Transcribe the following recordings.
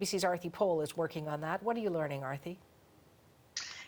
BC's Arthi Pohl is working on that. What are you learning, Arthi?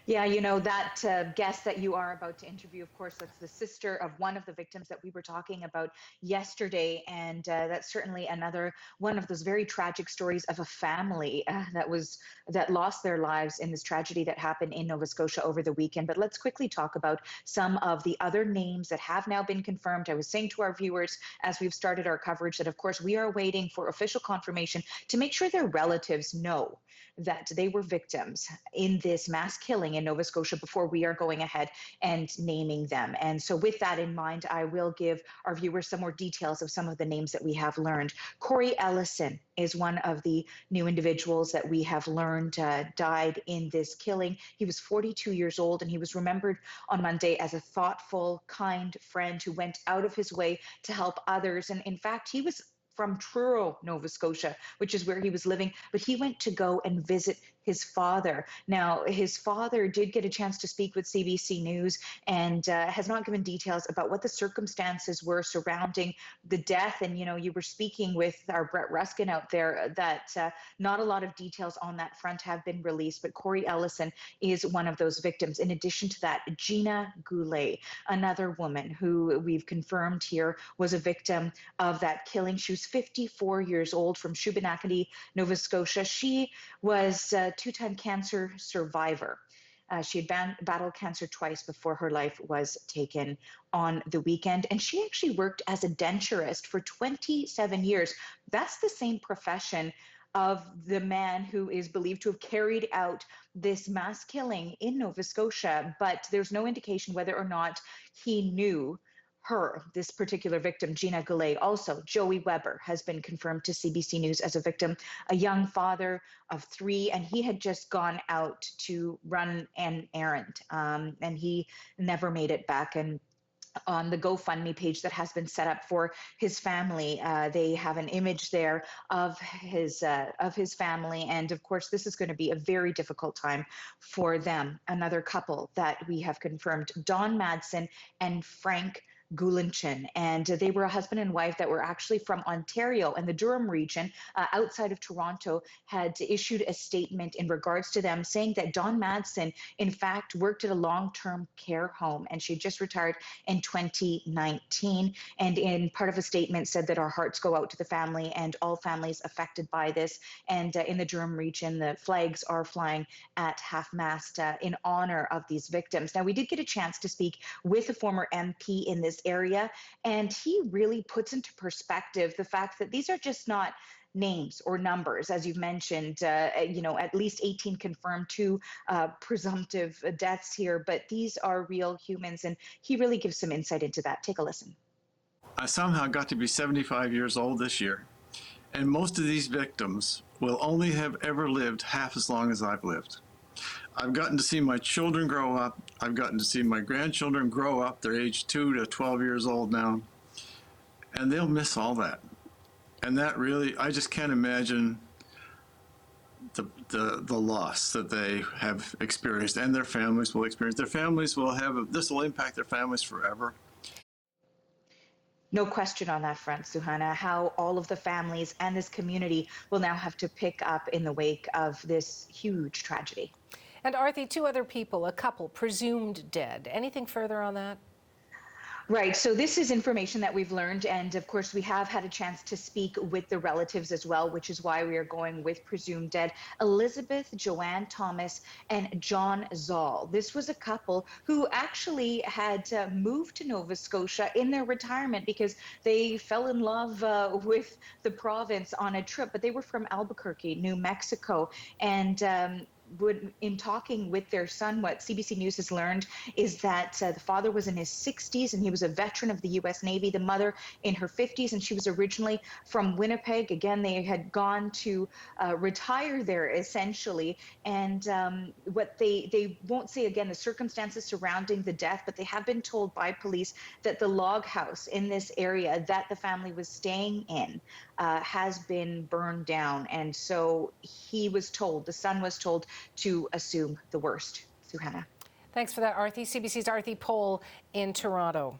Yeah, that guest that you are about to interview, of course, that's the sister of one of the victims that we were talking about yesterday. And that's certainly another one of those very tragic stories of a family that lost their lives in this tragedy that happened in Nova Scotia over the weekend. But let's quickly talk about some of the other names that have now been confirmed. I was saying to our viewers as we've started our coverage that, of course, we are waiting for official confirmation to make sure their relatives know that they were victims in this mass killing in Nova Scotia before we are going ahead and naming them. And so with that in mind, I will give our viewers some more details of some of the names that we have learned. Kori Ellison is one of the new individuals that we have learned died in this killing. He was 42 years old, and he was remembered on Monday as a thoughtful, kind friend who went out of his way to help others. And in fact, he was from Truro, Nova Scotia, which is where he was living, but he went to go and visit his father. Now, his father did get a chance to speak with CBC News and has not given details about what the circumstances were surrounding the death. And, you were speaking with our Brett Ruskin out there that not a lot of details on that front have been released, but Kori Ellison is one of those victims. In addition to that, Gina Goulet, another woman who we've confirmed here was a victim of that killing. She was 54 years old from Shubenacadie, Nova Scotia. She was a two-time cancer survivor. She had battled cancer twice before her life was taken on the weekend. And she actually worked as a denturist for 27 years. That's the same profession of the man who is believed to have carried out this mass killing in Nova Scotia. But there's no indication whether or not he knew her, this particular victim, Gina Goulet. Also, Joey Weber has been confirmed to CBC News as a victim, a young father of 3, and he had just gone out to run an errand, and he never made it back. And on the GoFundMe page that has been set up for his family, they have an image there of his family. And of course, this is going to be a very difficult time for them. Another couple that we have confirmed, Dawn Madsen and Frank Gulinchin, and they were a husband and wife that were actually from Ontario and the Durham region outside of Toronto, had issued a statement in regards to them saying that Dawn Madsen, in fact, worked at a long-term care home, and she just retired in 2019. And in part of a statement said that our hearts go out to the family and all families affected by this. And in the Durham region, the flags are flying at half-mast in honor of these victims. Now, we did get a chance to speak with a former MP in this area, and he really puts into perspective the fact that these are just not names or numbers, as you've mentioned, at least 18 confirmed, 2 presumptive deaths here, but these are real humans, and he really gives some insight into that. Take a listen. I somehow got to be 75 years old this year, and most of these victims will only have ever lived half as long as I've lived. I've gotten to see my children grow up. I've gotten to see my grandchildren grow up. They're age 2 to 12 years old now. And they'll miss all that. And that really, I just can't imagine the loss that they have experienced, and their families will experience. Their families will have, this will impact their families forever. No question on that front, Suhana, how all of the families and this community will now have to pick up in the wake of this huge tragedy. And Arthi, 2 other people, a couple, presumed dead. Anything further on that? Right. So this is information that we've learned. And of course, we have had a chance to speak with the relatives as well, which is why we are going with presumed dead. Elizabeth Joanne Thomas and John Zoll. This was a couple who actually had moved to Nova Scotia in their retirement because they fell in love with the province on a trip. But they were from Albuquerque, New Mexico. And in talking with their son, what CBC News has learned is that the father was in his 60s and he was a veteran of the U.S. Navy, the mother in her 50s, and she was originally from Winnipeg. Again, they had gone to retire there essentially, and what they won't say again the circumstances surrounding the death, but they have been told by police that the log house in this area that the family was staying in has been burned down, and so the son was told to assume the worst. Suhana. Thanks for that, Arthi. CBC's Arthi Pohl in Toronto.